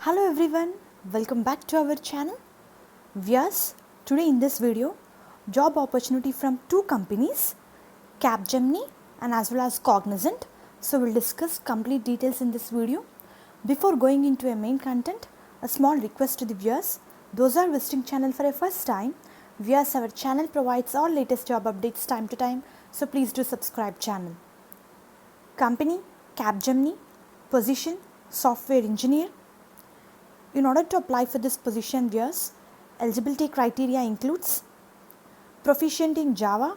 Hello everyone, welcome back to our channel. Viewers, today in this video, job opportunity from two companies, Capgemini and as well as Cognizant. So we'll discuss complete details in this video. Before going into a main content, a small request to the viewers. Those are visiting channel for a first time. Viewers, our channel provides all latest job updates time to time. So please do subscribe channel. Company, Capgemini, position, software engineer. In order to apply for this position, viewers, eligibility criteria includes proficient in Java,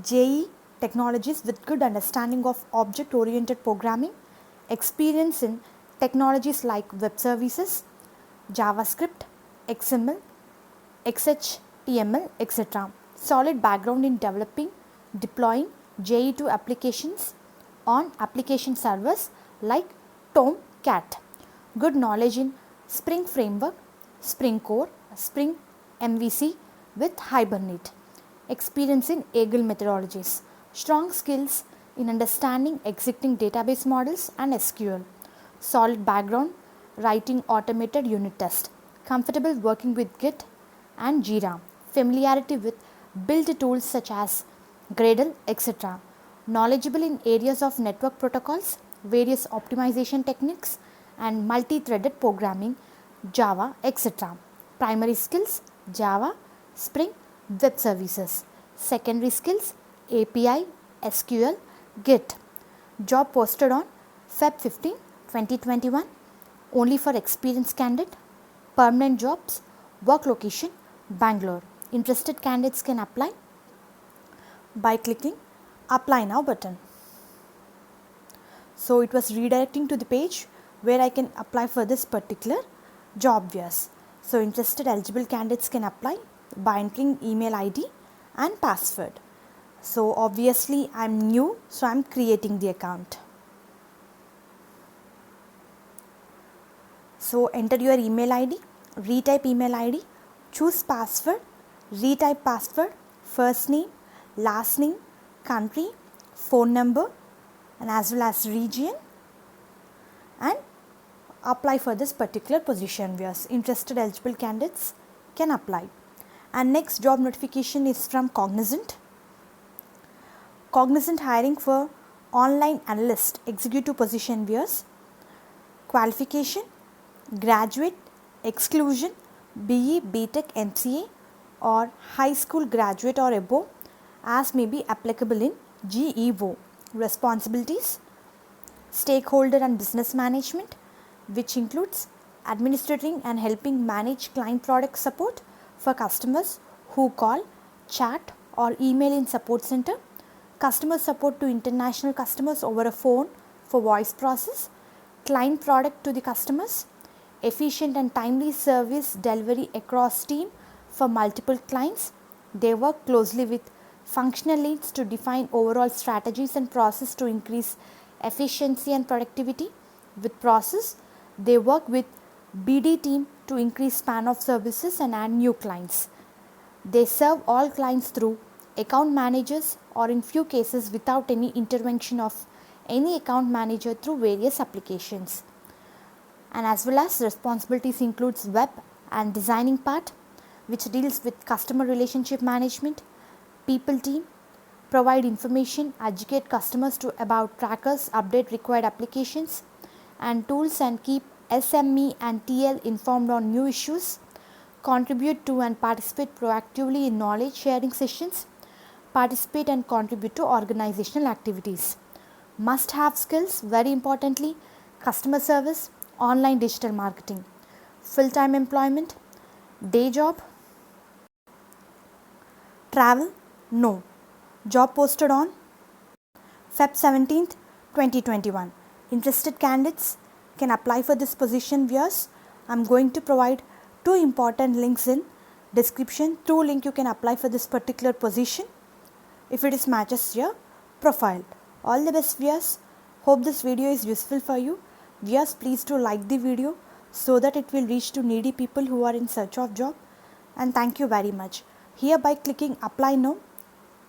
JE technologies with good understanding of object-oriented programming, experience in technologies like web services, JavaScript, XML, XHTML, etc. Solid background in developing, deploying JE2 applications on application servers like Tomcat. Good knowledge in Spring Framework, Spring Core, Spring MVC with Hibernate. Experience in Agile methodologies. Strong skills in understanding existing database models and SQL. Solid background writing automated unit test. Comfortable working with Git and Jira. Familiarity with build tools such as Gradle, etc. Knowledgeable in areas of network protocols, various optimization techniques and multi-threaded programming, Java, etc. Primary skills, Java, Spring, web services. Secondary skills, API, SQL, Git. Job posted on Feb 15, 2021. Only for experienced candidate. Permanent jobs. Work location, Bangalore. Interested candidates can apply by clicking Apply Now button. So it was redirecting to the page where I can apply for this particular job, viewers. So interested eligible candidates can apply by entering email ID and password. So obviously I'm new, so I'm creating the account. So enter your email ID, retype email ID, choose password, retype password, first name, last name, country, phone number and as well as region, and apply for this particular position, viewers. Interested eligible candidates can apply. And next job notification is from Cognizant. Cognizant hiring for online analyst executive position, viewers. Qualification, graduate, exclusion, BE, BTech, MCA or high school graduate or above as may be applicable in GEO. Responsibilities, stakeholder and business management, which includes administrating and helping manage client product support for customers who call, chat or email in support center, customer support to international customers over a phone for voice process, client product to the customers, efficient and timely service delivery across team for multiple clients. They work closely with functional leads to define overall strategies and process to increase efficiency and productivity. With process, they work with BD team to increase span of services and add new clients. They serve all clients through account managers or in few cases without any intervention of any account manager through various applications. And as well as responsibilities includes web and designing part, which deals with customer relationship management, people team, provide information, educate customers about trackers, update required applications and tools and keep SME and TL informed on new issues, contribute to and participate proactively in knowledge sharing sessions, participate and contribute to organizational activities. Must have skills, very importantly, customer service, online digital marketing. Full-time employment, day job, travel, no. Job posted on Feb 17th, 2021. Interested candidates can apply for this position, viewers. I'm going to provide two important links in description. Through link you can apply for this particular position if it is matches your profile. All the best, viewers. Hope this video is useful for you. Viewers, please do like the video so that it will reach to needy people who are in search of job. And thank you very much. Here by clicking apply now,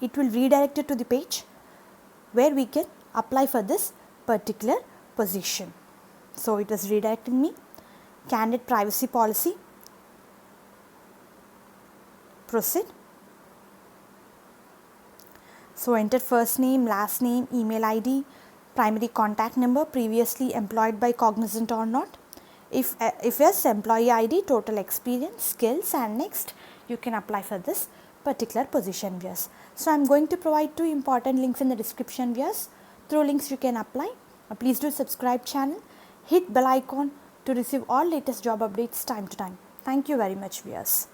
it will redirect you to the page where we can apply for this particular position. So it was redirecting me. candidate privacy policy. Proceed. So enter first name, last name, email ID, primary contact number, previously employed by Cognizant or not. If yes, employee ID, total experience, skills, and next you can apply for this particular position viewers. So I am going to provide 2 important links in the description viewers. Through links you can apply. Please do subscribe channel, hit bell icon to receive all latest job updates time to time. Thank you very much viewers.